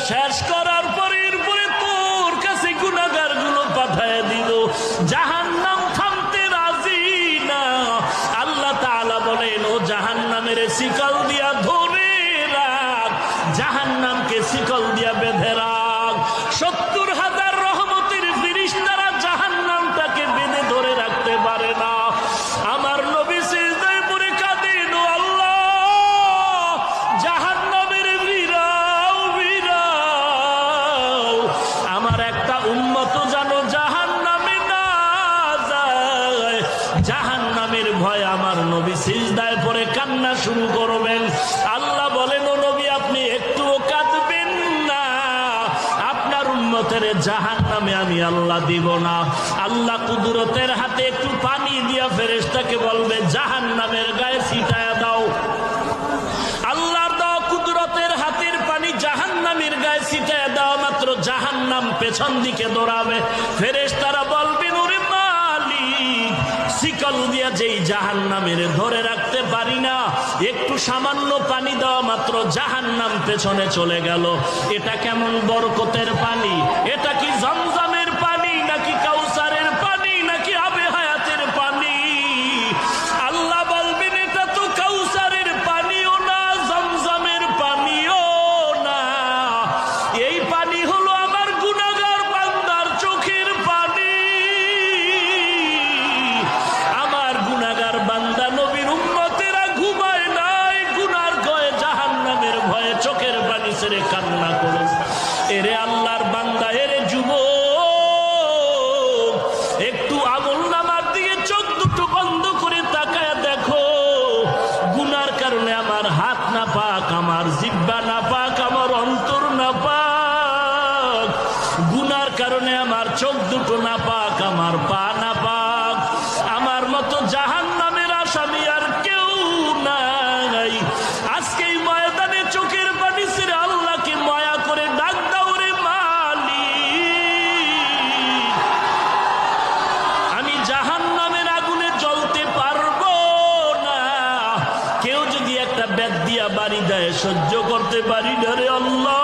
শেষ করার পরে এরপরে তোর কাছে গুনাহগার গুলো পাঠায় দিল। জাহান্নাম থামতে রাজি না। আল্লাহ তাআলা বলেন, ও জাহান্নামের শিকল দিয়া ধরে রাখ, জাহান্নামকে শিকল দিয়া বেঁধে রাখ। 70,000 রহমতের ফেরেশতারা জাহান্নামটাকে বেঁধে ধরে রাখতে পারে না। আমার নবী সিজদায় পড়ে কাঁদেন, ও আল্লাহ, জাহান্নামের ভিড়াও ভিড়াও, আমার একটা উম্মত জানো জাহান্নামে না যায়। জাহান্নামের ভয় আমার নবী সিজদায় পড়ে কান্না শুরু করবেন। আল্লাহ বলেন, ও নবী, আপনি একটুও কাঁদবেন না, আপনার উম্মতের জাহান্নামে আমি আল্লাহ দিব না। আল্লাহ কুদরতের হাতে একটু পানি দিয়া ফেরেশতাকে বলবে, জাহান্নামের গায়ে ছিটায়া দাও। আল্লাহর দাও কুদরতের হাতের পানি জাহান্নামের গায়ে ছিটায়া দেওয়া মাত্র জাহান্নাম পেছন দিকে দৌড়াবে। ফেরেশতারা বলবেন, ওরে মালিক, শিকল দিয়া যেই জাহান্নামের ধরে রাখতে পারি না, একটু সামান্য পানি দেওয়া মাত্র জাহান্নাম পেছনে চলে গেল। এটা কেমন বরকতের পানি? এটা কি জমজমের পানি, নাকি কাউসারের পানি, নাকি আবে হায়াতের পানি? আল্লাহ বলবেন, এটা তো কাউসারের পানিও না, জমজমের পানিও না, এই পানি হলো আমার গুনাহগার বান্দার চোখের পানি। আমার গুনাহগার বান্দা নবীর উম্মতেরা ঘুমায় নাই, গুনার ভয়ে জাহান্নামের ভয়ে চোখের পানি ছেড়ে কান্না করেছে। এরে আল্লাহর বান্দা, এরে যুবক, একটু আমলনামার দিকে চোখ দুটো বন্ধ করে তাকায় দেখো। গুনার কারণে আমার হাত না পাক, আমার জিহ্বা না পাক, আমার অন্তর না পাক। গুনার কারণে আমার চোখ দুটো না পাক, আমার পা না পাক। আমার মতো জাহান্নামের আসামি আর কেউ নাই। আজকে এই ময়দানে চোখের পানি ছেড়ে আল্লাহকে মায়া করে ডাক দাও, রে মালিক, আমি জাহান্নামের আগুনে জ্বলতে পারবো না। কেউ যদি একটা বেত দিয়া বাড়ি দেয়, সহ্য করতে পারি না রে আল্লাহ।